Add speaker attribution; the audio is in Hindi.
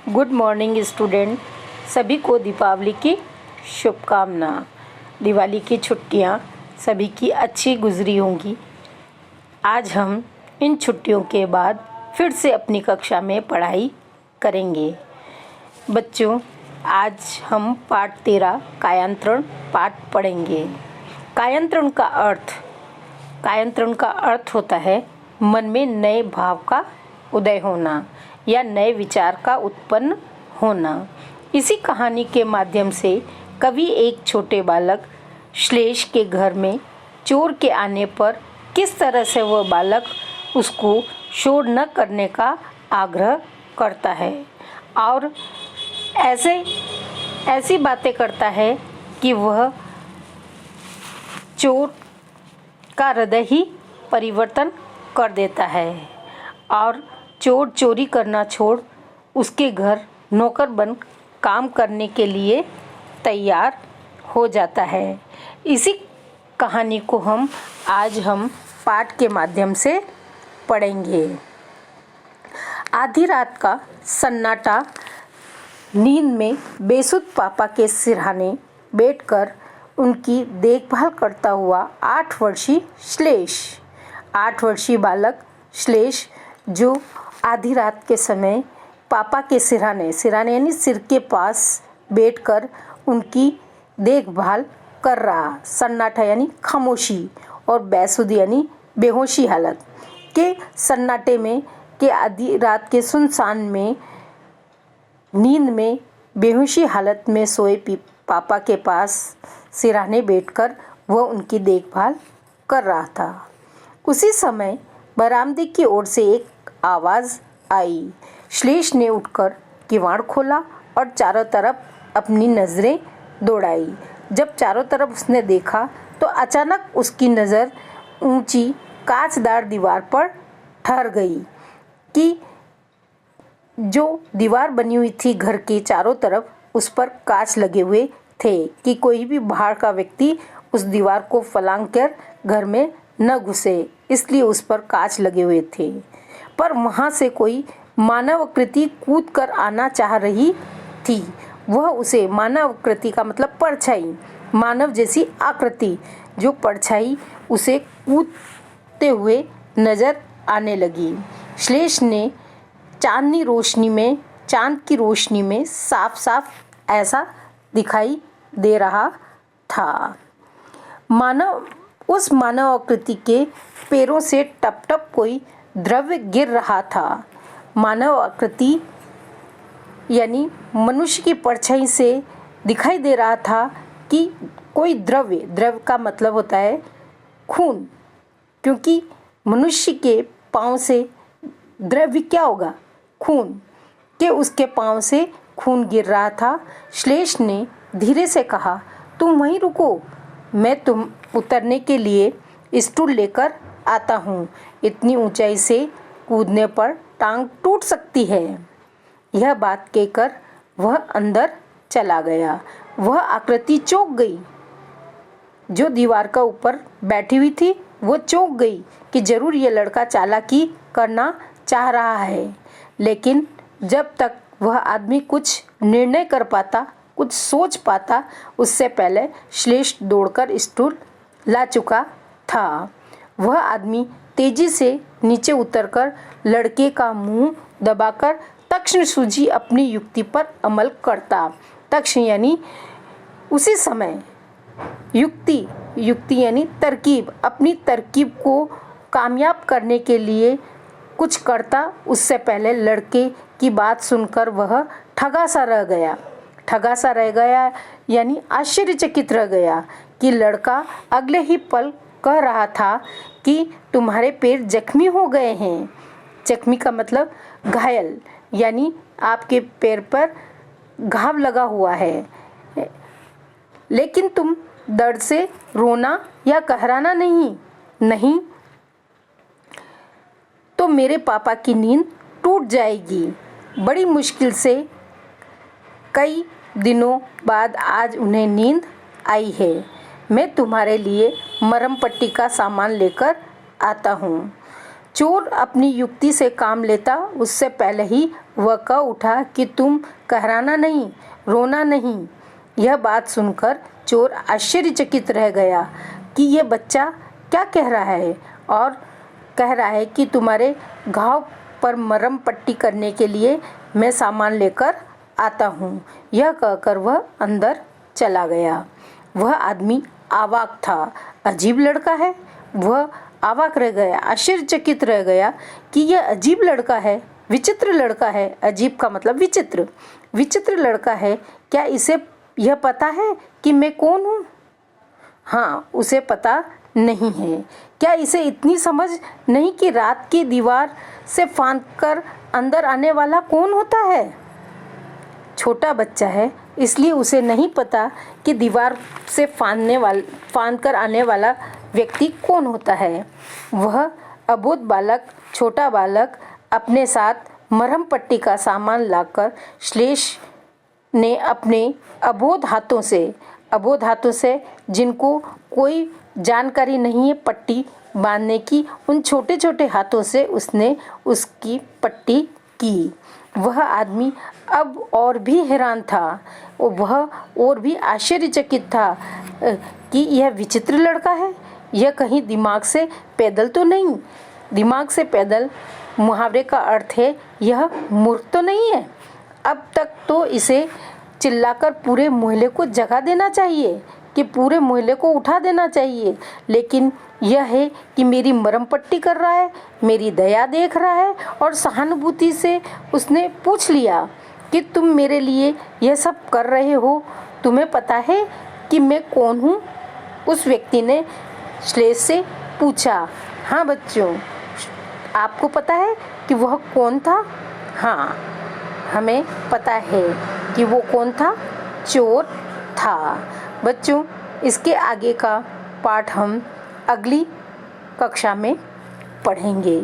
Speaker 1: Good morning student. सभी को दीपावली की शुभकामना। दिवाली की छुट्टियां सभी की अच्छी गुजरी होंगी। आज हम इन छुट्टियों के बाद फिर से अपनी कक्षा में पढ़ाई करेंगे। बच्चों, आज हम पाठ 13 कायांतरण पाठ पढ़ेंगे। कायांतरण का अर्थ होता है मन में नए भाव का उदय होना या नए विचार का उत्पन्न होना। इसी कहानी के माध्यम से कवि एक छोटे बालक श्लेष के घर में चोर के आने पर किस तरह से वह बालक उसको शोर न करने का आग्रह करता है और ऐसी बातें करता है कि वह चोर का हृदय ही परिवर्तन कर देता है और चोर चोरी करना छोड़ उसके घर नौकर बन काम करने के लिए तैयार हो जाता है। इसी कहानी को आज हम पाठ के माध्यम से पढ़ेंगे। आधी रात का सन्नाटा। नींद में बेसुध पापा के सिरहाने बैठकर उनकी देखभाल करता हुआ 8 वर्षीय श्लेष। 8 वर्षीय बालक श्लेष जो आधी रात के समय पापा के सिरहाने यानी सिर के पास बैठकर उनकी देखभाल कर रहा। सन्नाटा यानी खामोशी और बेसुध यानी बेहोशी हालत के सन्नाटे में के आधी रात के सुनसान में नींद में बेहोशी हालत में सोए पापा के पास सिरहाने बैठकर वह उनकी देखभाल कर रहा था। उसी समय बरामदे की ओर से एक आवाज़ आई। श्लेष ने उठकर किवाड़ खोला और चारों तरफ अपनी नज़रें दौड़ाई। जब चारों तरफ उसने देखा तो अचानक उसकी नज़र ऊंची कांचदार दीवार पर ठहर गई कि जो दीवार बनी हुई थी घर के चारों तरफ उस पर कांच लगे हुए थे कि कोई भी बाहर का व्यक्ति उस दीवार को फलांग कर घर में न घुसे, इसलिए उस पर कांच लगे हुए थे। पर वहाँ से कोई मानव आकृति कूद कर आना चाह रही थी। वह उसे मानव आकृति का मतलब परछाई, मानव जैसी आकृति जो परछाई उसे कूदते हुए नजर आने लगी। श्लेष ने चांद की रोशनी में साफ साफ ऐसा दिखाई दे रहा था। उस मानव आकृति के पैरों से टप टप कोई द्रव्य गिर रहा था। मानव आकृति यानी मनुष्य की परछाई से दिखाई दे रहा था कि कोई द्रव्य का मतलब होता है खून, क्योंकि मनुष्य के पांव से द्रव्य क्या होगा, खून, के उसके पांव से खून गिर रहा था। श्लेष ने धीरे से कहा, तुम वहीं रुको, मैं तुम उतरने के लिए स्टूल लेकर आता हूँ। इतनी ऊंचाई से कूदने पर टांग टूट सकती है। यह बात कहकर वह अंदर चला गया। वह आकृति चौंक गई। जो दीवार का ऊपर बैठी हुई थी वो चौंक गई कि जरूर यह लड़का चालाकी करना चाह रहा है। लेकिन जब तक वह आदमी कुछ निर्णय कर पाता, कुछ सोच पाता, उससे पहले श्लेष दौड़कर स्टूल ला चुका था। वह आदमी तेजी से नीचे उतरकर लड़के का मुंह दबाकर तक्षण सूझी अपनी युक्ति पर अमल करता। तक्षण यानी उसी समय, युक्ति यानी तरकीब, अपनी तरकीब को कामयाब करने के लिए कुछ करता। उससे पहले लड़के की बात सुनकर वह ठगा सा रह गया यानी आश्चर्यचकित रह गया कि लड़का अगले ही पल कह रहा था कि तुम्हारे पैर जख्मी हो गए हैं। जख्मी का मतलब घायल, यानी आपके पैर पर घाव लगा हुआ है, लेकिन तुम दर्द से रोना या कहराना नहीं तो मेरे पापा की नींद टूट जाएगी। बड़ी मुश्किल से कई दिनों बाद आज उन्हें नींद आई है। मैं तुम्हारे लिए मरहम पट्टी का सामान लेकर आता हूँ। चोर अपनी युक्ति से काम लेता उससे पहले ही वह कह उठा कि तुम कहराना नहीं, रोना नहीं। यह बात सुनकर चोर आश्चर्यचकित रह गया कि यह बच्चा क्या कह रहा है, और कह रहा है कि तुम्हारे घाव पर मरहम पट्टी करने के लिए मैं सामान लेकर आता हूँ। यह कहकर वह अंदर चला गया। वह आदमी अवाक था। अजीब लड़का है। वह अवाक रह गया, आश्चर्यचकित रह गया कि यह अजीब लड़का है, विचित्र लड़का है। अजीब का मतलब विचित्र। विचित्र लड़का है। क्या इसे यह पता है कि मैं कौन हूँ? हाँ, उसे पता नहीं है। क्या इसे इतनी समझ नहीं कि रात की दीवार से फांद कर अंदर आने वाला कौन होता है? छोटा बच्चा है, इसलिए उसे नहीं पता कि दीवार से फांद कर आने वाला व्यक्ति कौन होता है। वह अबोध बालक, छोटा बालक, अपने साथ मरहम पट्टी का सामान लाकर श्लेष ने अपने अबोध हाथों से जिनको कोई जानकारी नहीं है पट्टी बांधने की, उन छोटे छोटे हाथों से उसने उसकी पट्टी की। वह आदमी अब और भी हैरान था। वह और भी आश्चर्यचकित था कि यह विचित्र लड़का है। यह कहीं दिमाग से पैदल तो नहीं? दिमाग से पैदल मुहावरे का अर्थ है यह मूर्ख तो नहीं है। अब तक तो इसे चिल्लाकर पूरे मोहल्ले को जगा देना चाहिए, कि पूरे मोहल्ले को उठा देना चाहिए, लेकिन यह है कि मेरी मरहम पट्टी कर रहा है, मेरी दया देख रहा है, और सहानुभूति से उसने पूछ लिया कि तुम मेरे लिए यह सब कर रहे हो, तुम्हें पता है कि मैं कौन हूँ? उस व्यक्ति ने श्लेष से पूछा। हाँ बच्चों, आपको पता है कि वह कौन था? हाँ, हमें पता है कि वो कौन था। चोर था। बच्चों, इसके आगे का पाठ हम अगली कक्षा में पढ़ेंगे।